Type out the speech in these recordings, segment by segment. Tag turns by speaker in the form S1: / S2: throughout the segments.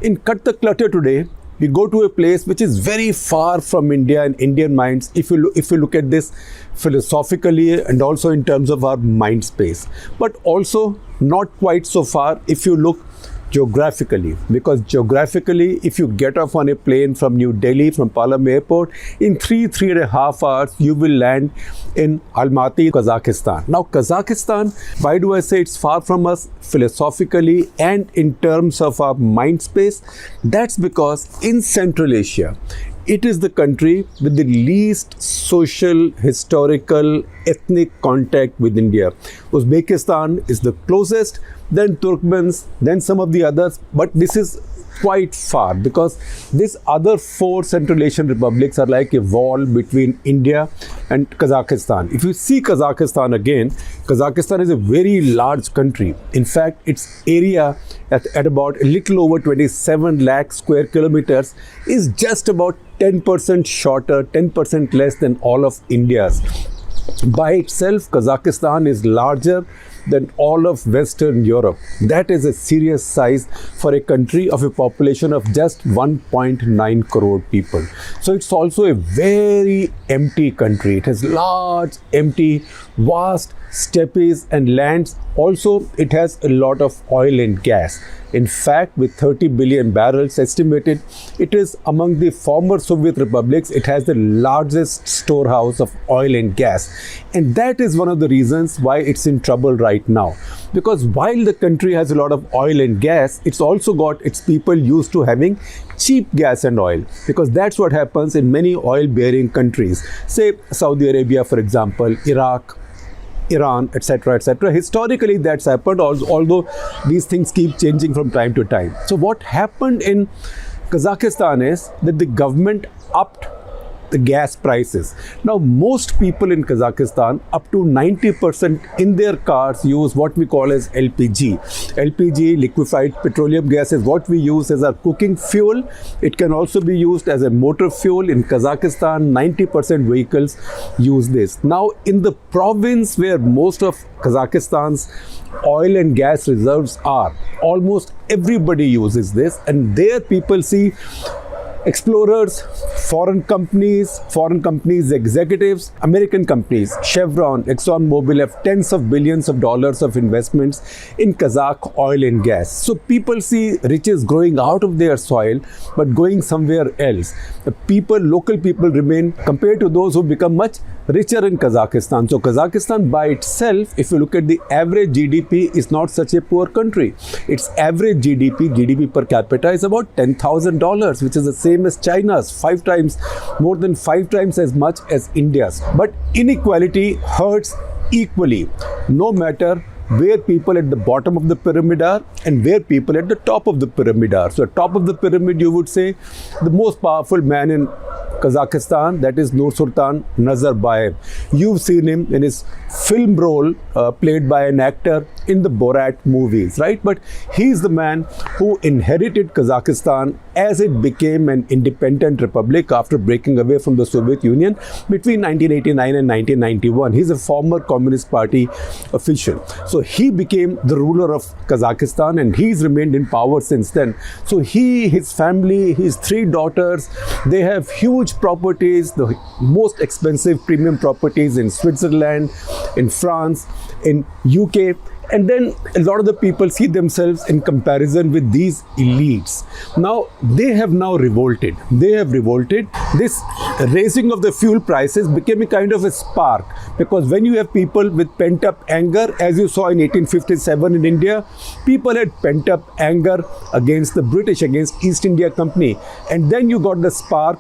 S1: In Cut the Clutter today, we go to a place which is very far from India and Indian minds if you look at this philosophically and also in terms of our mind space, but also not quite so far if you look geographically, because geographically if you get off on a plane from New Delhi, from Palam airport, in 3.5 hours you will land in Almaty, Kazakhstan. Now Kazakhstan, why do I say it's far from us philosophically and in terms of our mind space? That's because in Central Asia, it is the country with the least social, historical, ethnic contact with India. Uzbekistan is the closest, then Turkmens, then some of the others, but this is quite far because these other 4 Central Asian republics are like a wall between India and Kazakhstan. If you see Kazakhstan again, Kazakhstan is a very large country. In fact, its area at about a little over 27 lakh square kilometers is just about 10% shorter, 10% less than all of India's. By itself, Kazakhstan is larger than all of Western Europe. That is a serious size for a country of a population of just 1.9 crore people. So it's also a very empty country. It has large, empty, vast steppes and lands. Also, it has a lot of oil and gas. In fact, with 30 billion barrels estimated, it is among the former Soviet republics, it has the largest storehouse of oil and gas. And that is one of the reasons why it's in trouble right now. Because while the country has a lot of oil and gas, it's also got its people used to having cheap gas and oil. Because that's what happens in many oil-bearing countries. Say Saudi Arabia, for example, Iraq, Iran, etc., etc. Historically, that's happened, although these things keep changing from time to time. So what happened in Kazakhstan is that the government upped the gas prices. Now, most people in Kazakhstan, up to 90% in their cars use what we call as LPG. LPG, liquefied petroleum gas, is what we use as our cooking fuel. It can also be used as a motor fuel. In Kazakhstan, 90% vehicles use this. Now, in the province where most of Kazakhstan's oil and gas reserves are, almost everybody uses this, and there people see explorers, foreign companies, executives, American companies, Chevron, ExxonMobil have tens of billions of dollars of investments in Kazakh oil and gas. So people see riches growing out of their soil but going somewhere else. Local people remain, compared to those who become much richer in Kazakhstan. So Kazakhstan by itself, if you look at the average GDP, is not such a poor country. Its average GDP per capita is about $10,000, which is the same as China's, more than 5 times as much as India's. But inequality hurts equally, no matter where people at the bottom of the pyramid are and where people at the top of the pyramid are. So at top of the pyramid, you would say the most powerful man in Kazakhstan, that is Nursultan Nazarbayev. You've seen him in his film role played by an actor in the Borat movies, right? But he's the man who inherited Kazakhstan as it became an independent republic after breaking away from the Soviet Union between 1989 and 1991. He's a former Communist Party official. So he became the ruler of Kazakhstan and he's remained in power since then. So he, his family, his 3 daughters, they have huge properties, the most expensive premium properties in Switzerland, in France, in UK. And then a lot of the people see themselves in comparison with these elites. Now, they have now revolted. This raising of the fuel prices became a kind of a spark, because when you have people with pent-up anger, as you saw in 1857 in India, people had pent-up anger against the British, against East India Company. And then you got the spark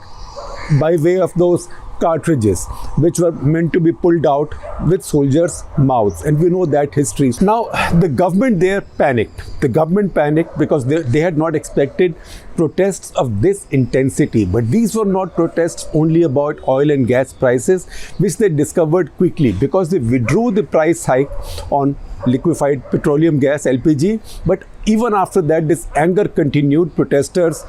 S1: by way of those cartridges which were meant to be pulled out with soldiers' mouths, and we know that history. Now the government there panicked. Because they had not expected protests of this intensity. But these were not protests only about oil and gas prices, which they discovered quickly because they withdrew the price hike on liquefied petroleum gas, LPG. But even after that, this anger continued. Protesters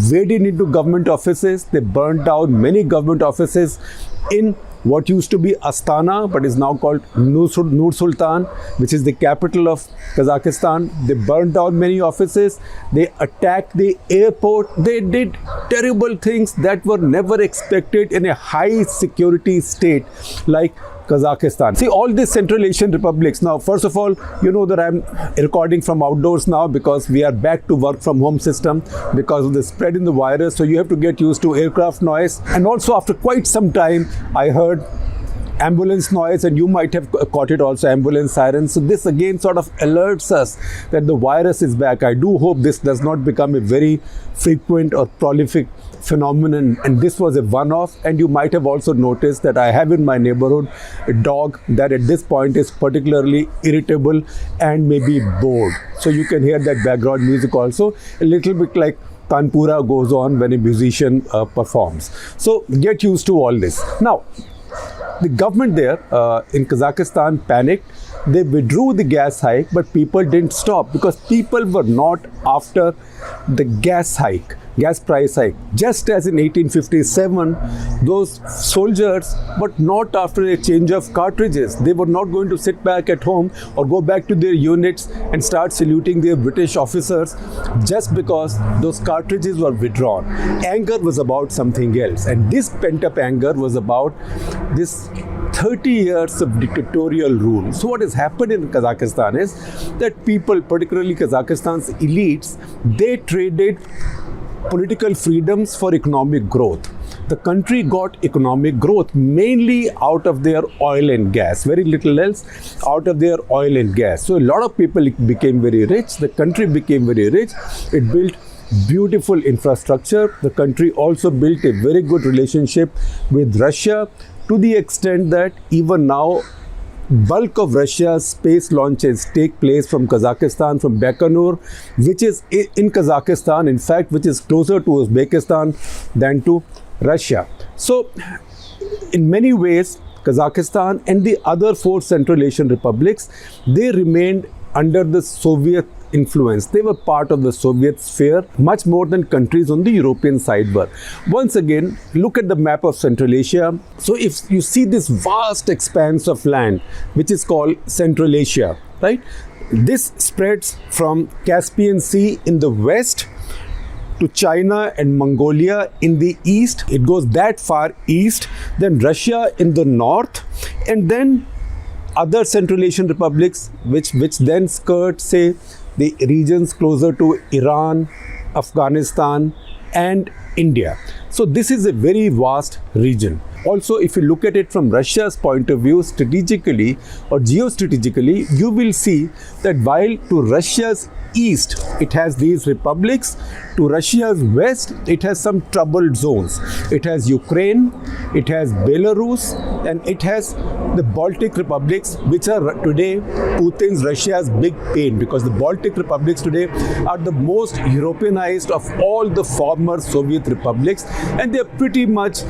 S1: waded into government offices. They burned down many government offices in what used to be Astana, but is now called Nur Sultan, which is the capital of Kazakhstan. They burned down many offices. They attacked the airport. They did terrible things that were never expected in a high security state like Kazakhstan. See, all these Central Asian republics. Now, first of all, you know that I'm recording from outdoors now because we are back to work from home system because of the spread in the virus. So you have to get used to aircraft noise. And also after quite some time, I heard ambulance noise, and you might have caught it also, ambulance sirens. So this again sort of alerts us that the virus is back. I do hope this does not become a very frequent or prolific phenomenon, and this was a one-off. And you might have also noticed that I have in my neighborhood a dog that at this point is particularly irritable and maybe bored. So you can hear that background music also, a little bit like Tanpura goes on when a musician performs. So get used to all this. Now, the government there in Kazakhstan panicked. They withdrew the gas hike, but people didn't stop because people were not after the gas price hike. Just as in 1857, those soldiers were not after a change of cartridges. They were not going to sit back at home or go back to their units and start saluting their British officers just because those cartridges were withdrawn. Anger was about something else, and this pent-up anger was about this 30 years of dictatorial rule. So what has happened in Kazakhstan is that people, particularly Kazakhstan's elites, they traded political freedoms for economic growth. The country got economic growth mainly out of their oil and gas, very little else out of their oil and gas. So a lot of people became very rich. The country became very rich. It built beautiful infrastructure. The country also built a very good relationship with Russia, to the extent that even now bulk of Russia's space launches take place from Kazakhstan, from Baikonur, which is in Kazakhstan, in fact, which is closer to Uzbekistan than to Russia. So in many ways, Kazakhstan and the other four Central Asian republics, they remained under the Soviet influence. They were part of the Soviet sphere much more than countries on the European side were. Once again, look at the map of Central Asia. So if you see this vast expanse of land, which is called Central Asia, right? This spreads from Caspian Sea in the west to China and Mongolia in the east. It goes that far east, then Russia in the north, and then other Central Asian republics which then skirt, say, the regions closer to Iran, Afghanistan and India. So this is a very vast region. Also, if you look at it from Russia's point of view, strategically or geostrategically, you will see that while to Russia's east it has these republics, to Russia's west it has some troubled zones. It has Ukraine, it has Belarus, and it has the Baltic republics, which are today Putin's Russia's big pain, because the Baltic republics today are the most Europeanized of all the former Soviet republics, and they're pretty much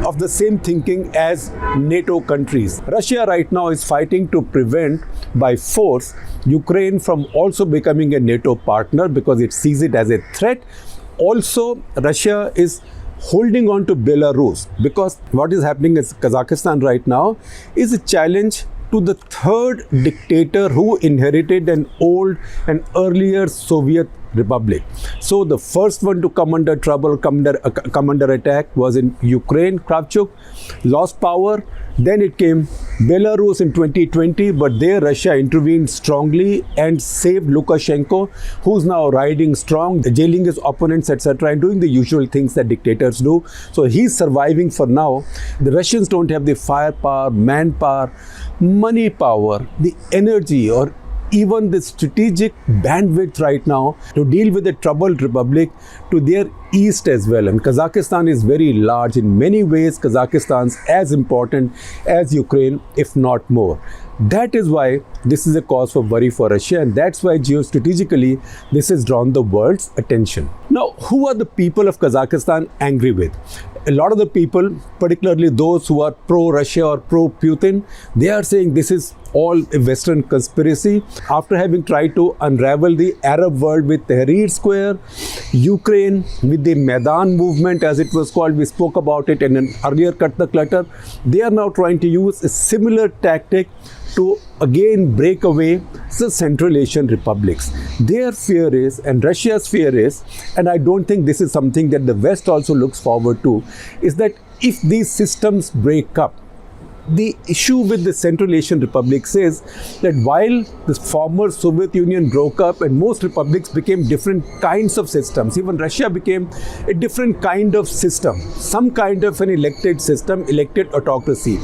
S1: of the same thinking as NATO countries. Russia right now is fighting to prevent by force Ukraine from also becoming a NATO partner because it sees it as a threat. Also, Russia is holding on to Belarus because what is happening in Kazakhstan right now is a challenge to the third dictator who inherited an old and earlier Soviet republic. So the first one to come under trouble, come under attack was in Ukraine. Kravchuk lost power. Then it came Belarus in 2020, but there Russia intervened strongly and saved Lukashenko, who's now riding strong, jailing his opponents, etc., and doing the usual things that dictators do. So he's surviving for now. The Russians don't have the firepower, manpower, money power, the energy, or even the strategic bandwidth right now to deal with the troubled republic to their east as well. And Kazakhstan is very large. In many ways, Kazakhstan's as important as Ukraine, if not more. That is why this is a cause for worry for Russia, and that's why geostrategically this has drawn the world's attention. Now, who are the people of Kazakhstan angry with? A lot of the people, particularly those who are pro-Russia or pro-Putin, they are saying this is all a Western conspiracy. After having tried to unravel the Arab world with Tahrir Square, Ukraine with the Maidan movement, as it was called, we spoke about it in an earlier Cut the Clutter. They are now trying to use a similar tactic to again break away the Central Asian republics. Their fear is, and Russia's fear is, and I don't think this is something that the West also looks forward to, is that if these systems break up, the issue with the Central Asian republics is that while the former Soviet Union broke up and most republics became different kinds of systems, even Russia became a different kind of system, some kind of an elected system, elected autocracy.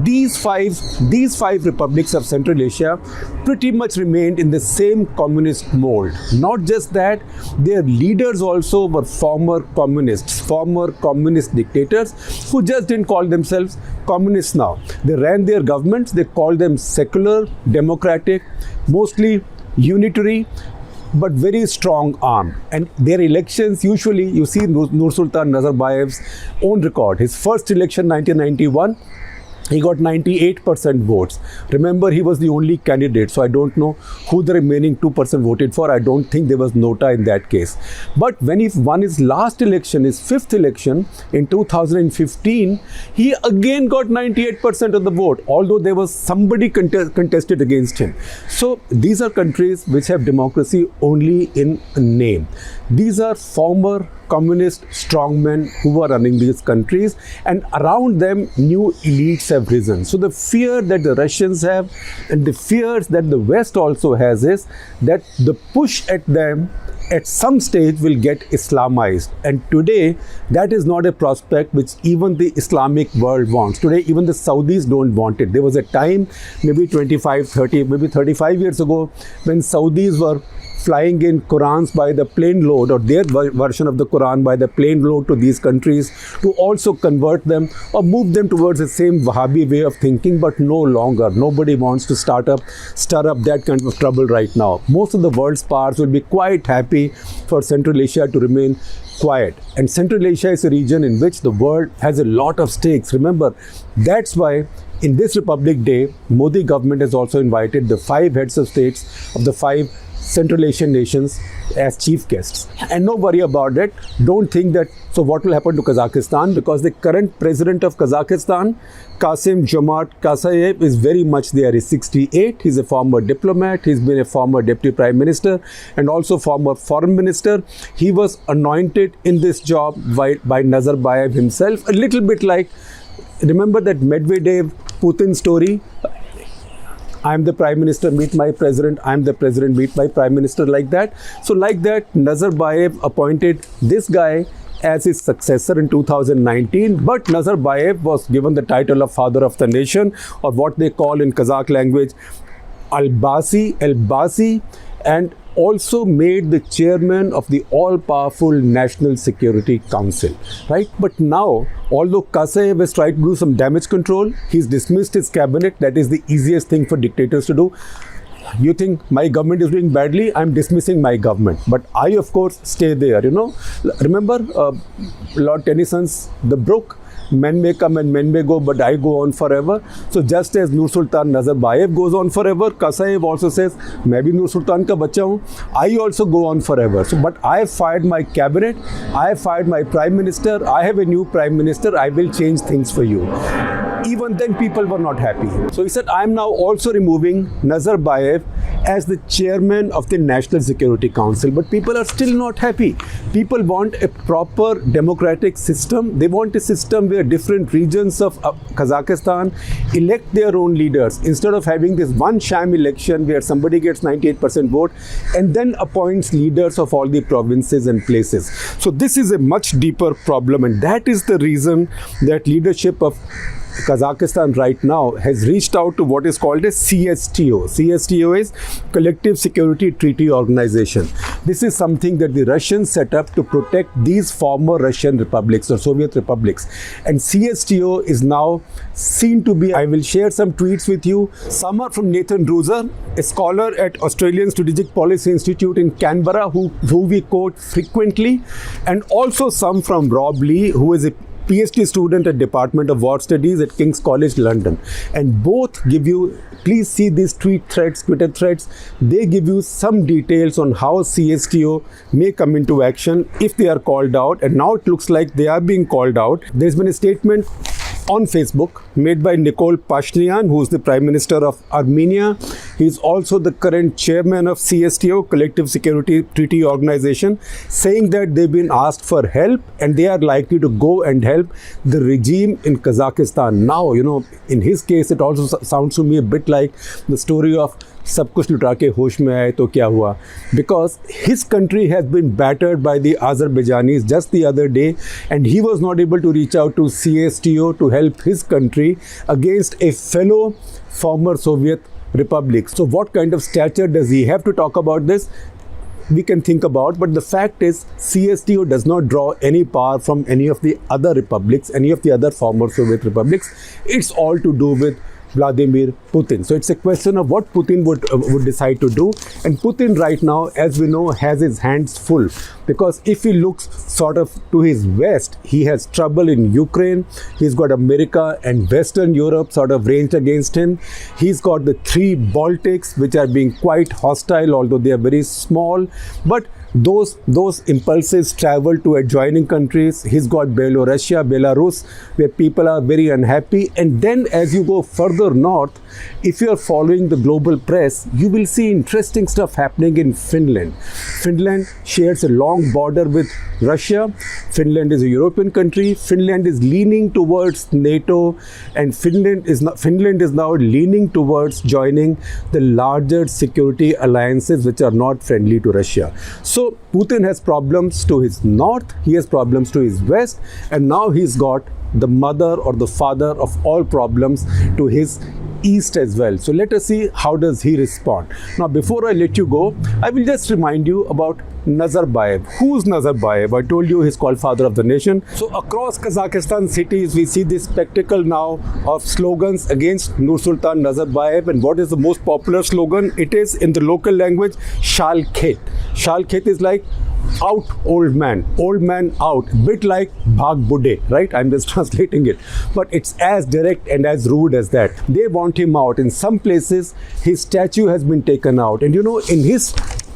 S1: These five republics of Central Asia pretty much remained in the same communist mold. Not just that, their leaders also were former communists, former communist dictators who just didn't call themselves communists now. They ran their governments, they called them secular, democratic, mostly unitary, but very strong arm. And their elections, usually you see Nursultan Nazarbayev's own record. His first election, 1991, he got 98% votes. Remember, he was the only candidate, so I don't know who the remaining 2% voted for. I don't think there was nota in that case. But when he won his last election, his fifth election in 2015, he again got 98% of the vote, although there was somebody contested against him. So these are countries which have democracy only in name. These are former communist strongmen who are running these countries, and around them new elites have risen. So the fear that the Russians have and the fears that the West also has is that the push at them at some stage will get Islamized. And today, that is not a prospect which even the Islamic world wants. Today, even the Saudis don't want it. There was a time, maybe 25, 30, maybe 35 years ago, when Saudis were flying in Qurans by the plane load, or their version of the Quran by the plane load to these countries to also convert them or move them towards the same Wahhabi way of thinking, but no longer. Nobody wants to stir up that kind of trouble right now. Most of the world's powers will be quite happy for Central Asia to remain quiet. And Central Asia is a region in which the world has a lot of stakes. Remember, that's why in this Republic Day, Modi government has also invited the 5 heads of states of the 5 Central Asian nations as chief guests. And no worry about it. Don't think that, so what will happen to Kazakhstan? Because the current president of Kazakhstan, Kassym-Jomart Tokayev, is very much there. He's 68. He's a former diplomat. He's been a former deputy prime minister and also former foreign minister. He was anointed in this job by Nazarbayev himself. A little bit like, remember that Medvedev-Putin story? I'm the prime minister, meet my president. I'm the president, meet my prime minister, like that. So like that, Nazarbayev appointed this guy as his successor in 2019. But Nazarbayev was given the title of father of the nation, or what they call in Kazakh language, Elbasi, and also made the chairman of the all-powerful National Security Council, right? But now, although Tokayev has tried to do some damage control, he's dismissed his cabinet. That is the easiest thing for dictators to do. You think my government is doing badly, I'm dismissing my government. But I, of course, stay there, you know. Remember Lord Tennyson's The Brook? Men may come and men may go, but I go on forever. So just as Nursultan Nazarbayev goes on forever, Tokayev also says, मैं भी Nursultan का बच्चा हूँ. I also go on forever. So, but I have fired my cabinet, I have fired my prime minister, I have a new prime minister, I will change things for you. Even then people were not happy. So he said, I am now also removing Nazarbayev as the chairman of the National Security Council. But people are still not happy. People want a proper democratic system. They want a system where different regions of Kazakhstan elect their own leaders, instead of having this one sham election where somebody gets 98% vote and then appoints leaders of all the provinces and places. So this is a much deeper problem, and that is the reason that leadership of Kazakhstan right now has reached out to what is called a CSTO. CSTO is Collective Security Treaty Organization. This is something that the Russians set up to protect these former Russian republics or Soviet republics. And CSTO is now seen to be, I will share some tweets with you. Some are from Nathan Ruser, a scholar at Australian Strategic Policy Institute in Canberra, who we quote frequently, and also some from Rob Lee, who is a PhD student at Department of War Studies at King's College London, and both give you, please see these Twitter threads, they give you some details on how CSTO may come into action if they are called out, and now it looks like they are being called out. There's been a statement on Facebook made by Nikol Pashinyan, who is the Prime Minister of Armenia. He is also the current chairman of CSTO, Collective Security Treaty Organization, saying that they've been asked for help and they are likely to go and help the regime in Kazakhstan. Now, in his case, it also sounds to me a bit like the story of सब कुछ लुटा के होश में आए तो क्या हुआ, because his country has been battered by the Azerbaijanis just the other day, and he was not able to reach out to CSTO to help his country against a fellow former Soviet republic. So what kind of stature does he have to talk about this? We can think about, but the fact is CSTO does not draw any power from any of the other republics, any of the other former Soviet republics. It's all to do with Vladimir Putin. So it's a question of what Putin would decide to do. And Putin right now, as we know, has his hands full, because if he looks sort of to his west, he has trouble in Ukraine. He's got America and Western Europe sort of ranged against him. He's got the 3 Baltics, which are being quite hostile, although they are very small. But those impulses travel to adjoining countries. He's got Belarus, where people are very unhappy. And then as you go further north, if you are following the global press, you will see interesting stuff happening in Finland. Finland shares a long border with Russia. Finland is a European country. Finland is leaning towards NATO, and Finland is now leaning towards joining the larger security alliances which are not friendly to Russia. So Putin has problems to his north, he has problems to his west, and now he's got the mother or the father of all problems to his east as well. So let us see how does he respond. Now before I let you go, I will just remind you about Nazarbayev. Who's Nazarbayev? I told you he's called father of the nation. So across Kazakhstan cities, we see this spectacle now of slogans against Nursultan Nazarbayev. And what is the most popular slogan? It is in the local language, Shal Khet. Shal Khet is like out old man out, bit like Bhag Budhe, right? I'm just translating it, but it's as direct and as rude as that. They want him out. In some places his statue has been taken out, and in his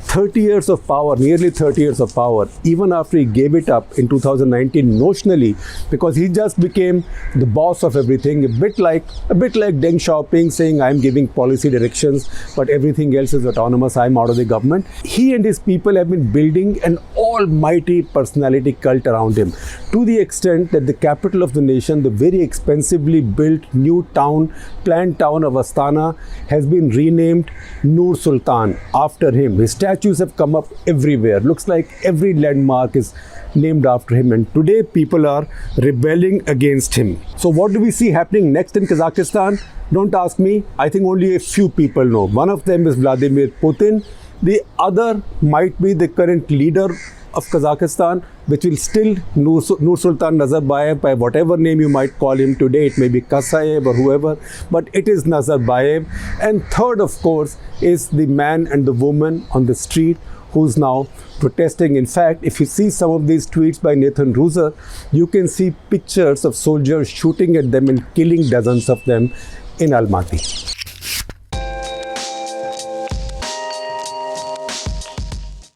S1: 30 years of power, nearly 30 years of power, even after he gave it up in 2019 notionally, because he just became the boss of everything, a bit like Deng Xiaoping saying, I'm giving policy directions, but everything else is autonomous, I'm out of the government. He and his people have been building an almighty personality cult around him, to the extent that the capital of the nation, the very expensively built new planned town of Astana, has been renamed Nur Sultan after him. His statues have come up everywhere. Looks like every landmark is named after him, and today people are rebelling against him. So what do we see happening next in Kazakhstan? Don't ask me. I think only a few people know. One of them is Vladimir Putin. The other might be the current leader of Kazakhstan, which will still Nursultan Nazarbayev, by whatever name you might call him today. It may be Kasayev or whoever, but it is Nazarbayev. And third, of course, is the man and the woman on the street who's now protesting. In fact, if you see some of these tweets by Nathan Ruser, you can see pictures of soldiers shooting at them and killing dozens of them in Almaty.